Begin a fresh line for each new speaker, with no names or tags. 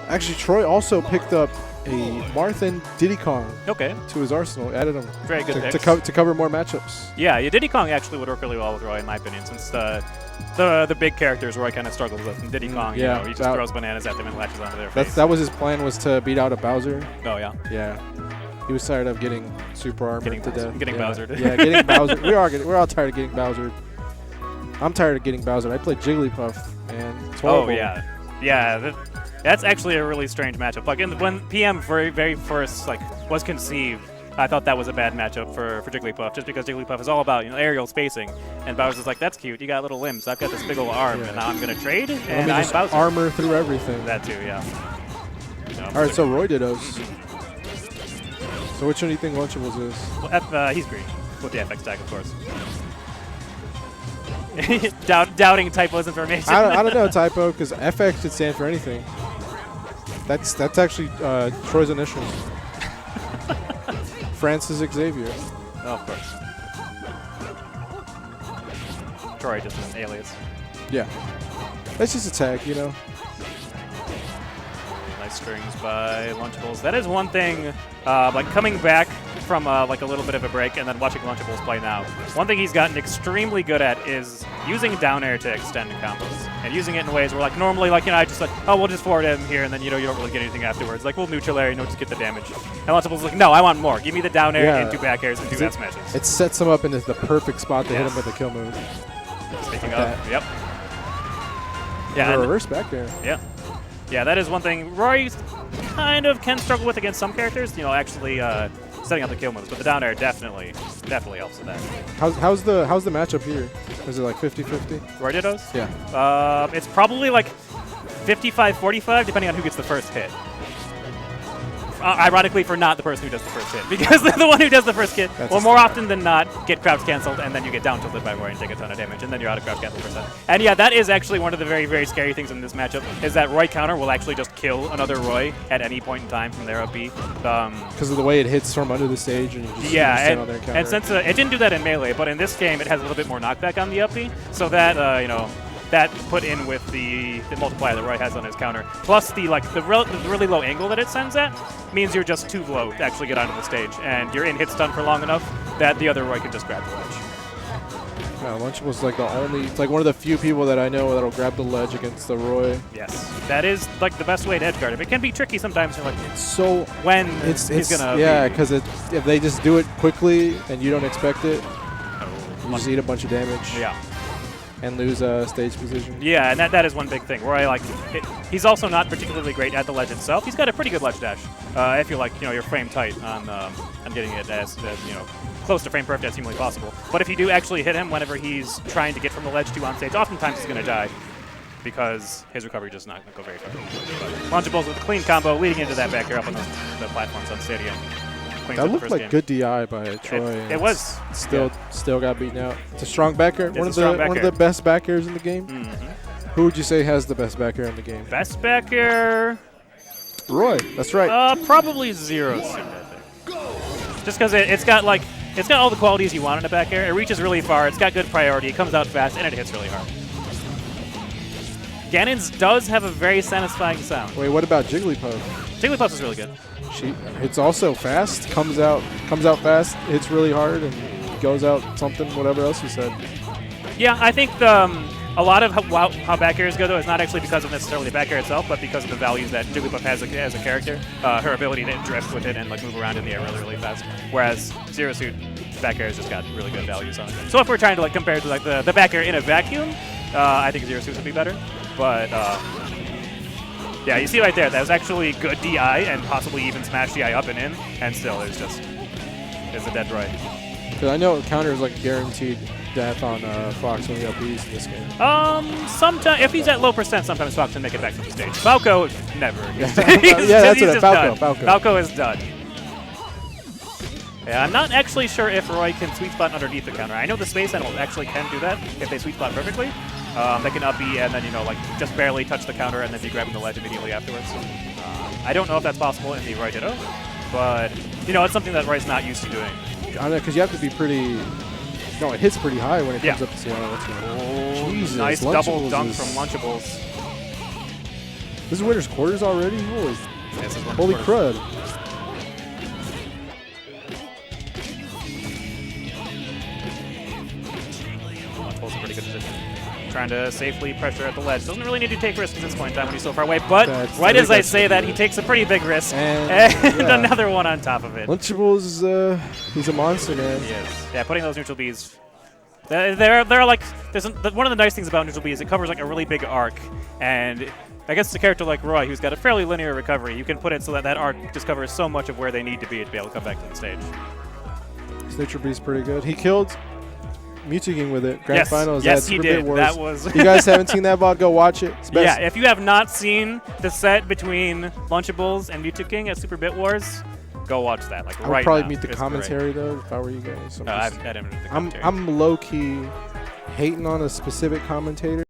Actually, Tr0y also picked up a Marth and Diddy Kong to his arsenal, added them
Very good
to cover more matchups.
Yeah, Diddy Kong actually would work really well with Roy, in my opinion, since the big characters Roy kind of struggles with. And Diddy Kong, you know, he just throws bananas at them and latches onto their face.
That was his plan, was to beat out a Bowser.
Oh, yeah.
Yeah. He was tired of getting super armored to death.
Getting Bowser.
Yeah, getting Bowser. We're all tired of getting Bowser. I'm tired of getting Bowser. I played Jigglypuff, man. It's horrible.
Oh, yeah. Yeah, that's actually a really strange matchup. Like, when PM very first was conceived, I thought that was a bad matchup for Jigglypuff, just because Jigglypuff is all about, you know, aerial spacing. And Bowser's like, that's cute. You got little limbs. I've got this big old arm, and now I'm going to trade, and I'm Bowser.
Armor through everything.
That too, yeah.
All right, so Roy Dittos. So which one do you think Lunchables is?
Well, he's green, with the FX tag, of course. Doubting Typo's information.
I don't know, Typo, because FX could stand for anything. That's actually Tr0y's initials. Francis Xavier.
Oh, of course. Tr0y just an alias.
Yeah. That's just a tag, you know.
Nice strings by Lunchables. That is one thing, like coming back from like a little bit of a break and then watching Lunchables play now. One thing he's gotten extremely good at is using down air to extend combos and using it in ways where like normally like, you know, I just like, oh, we'll just forward him here and then, you know, you don't really get anything afterwards. Like we'll neutral air, you know, just get the damage. And Lunchables is like, no, I want more. Give me the down air into back airs and do F smashes.
It sets him up into the perfect spot to hit him with a kill move.
Speaking of, yep. Yeah,
reverse back air.
Yeah. Yeah, that is one thing Roy kind of can struggle with against some characters, you know, actually setting up the kill moves, but the down air definitely helps with that.
How's the matchup here? Is it like 50-50?
Roy Dittos?
Yeah.
It's probably like 55-45, depending on who gets the first hit. Ironically, for not the person who does the first hit, because the one who does the first hit will more often than not get crouch canceled, and then you get down tilted by Roy and take a ton of damage, and then you're out of crouch cancel %. And yeah, that is actually one of the very scary things in this matchup, is that Roy counter will actually just kill another Roy at any point in time from their up B.
Because of the way it hits from under the stage, and you just stand on there and counter.
And since it didn't do that in Melee, but in this game it has a little bit more knockback on the up B, so that, you know, that put in with the multiplier that Roy has on his counter, plus the really low angle that it sends at, means you're just too low to actually get onto the stage, and you're in hit stun for long enough that the other Roy can just grab the ledge.
Yeah, Lunchables like the only, it's like one of the few people that I know that'll grab the ledge against the Roy.
Yes, that is like the best way to edge guard him. It can be tricky sometimes. You're like,
so
when he's gonna.
Yeah, because if they just do it quickly and you don't expect it, you just eat a bunch of damage.
Yeah.
And lose stage position.
Yeah, and that is one big thing. Roy, like, he's also not particularly great at the ledge itself. He's got a pretty good ledge dash. If you're like, you know, you're frame tight on getting it as you know, close to frame perfect as humanly possible. But if you do actually hit him whenever he's trying to get from the ledge to on stage, oftentimes he's going to die because his recovery does not go very far. But Lunchables with a clean combo leading into that back air up on the platforms on Stadium.
That looked like good DI by Tr0y.
It was.
Still got beaten out. It's a strong back air. One of the best back airs in the game. Who would you say has the best back air in the game?
Best back air?
Roy. That's right.
Probably Zero Suit, I think. Just because it's got all the qualities you want in a back air. It reaches really far. It's got good priority. It comes out fast, and it hits really hard. Ganon's does have a very satisfying sound.
Wait, what about Jigglypuff?
Jigglypuff is really good.
It's also fast, comes out fast, hits really hard, and goes out something, whatever else you said.
Yeah, I think a lot of how back airs go, though, is not actually because of necessarily the back air itself, but because of the values that Jigglypuff has as a character. Her ability to drift with it and like move around in the air really fast. Whereas Zero Suit back air has just got really good values on it. So if we're trying to like compare to like the back air in a vacuum, I think Zero Suit would be better. But yeah, you see right there, that was actually good DI and possibly even smash DI up and in, and still is a dead Roy.
Because I know counter is like guaranteed death on Fox when he LPs in this game.
Sometimes if he's at low percent, sometimes Fox can make it back from the stage. Falco never.
Yeah, that's what Falco is done.
Yeah, I'm not actually sure if Roy can sweet spot underneath the counter. I know the space animals actually can do that if they sweet spot perfectly. They can up B and then, you know, like just barely touch the counter and then be grabbing the ledge immediately afterwards. I don't know if that's possible in the Roy Ditto, but, you know, it's something that Roy's not used to doing.
I know, because you have to be pretty... No, it hits pretty high when it comes up to see what's going on. Jesus,
nice double dunk from Lunchables.
This is winner's quarters already? Holy crud.
Lunchables in pretty good position. Trying to safely pressure at the ledge. Doesn't really need to take risks at this point in time when he's so far away, but right as I say that, he takes a pretty big risk. And another one on top of it.
Lunchables, he's a monster, man.
He is. Yeah, putting those neutral Bs. They're like, one of the nice things about neutral B is it covers like a really big arc, and against a character like Roy, who's got a fairly linear recovery, you can put it so that that arc just covers so much of where they need to be able to come back to the stage.
This neutral B is pretty good. He killed Mewtwo King with it. Grand Finals.
Yes, he did. That was.
You guys haven't seen that VOD? Go watch it. It's best.
Yeah, if you have not seen the set between Lunchables and Mewtwo King at Super Bit Wars, go watch that. Like
I would probably meet the commentary though if I were you guys.
I didn't meet the commentary.
I'm low key hating on a specific commentator.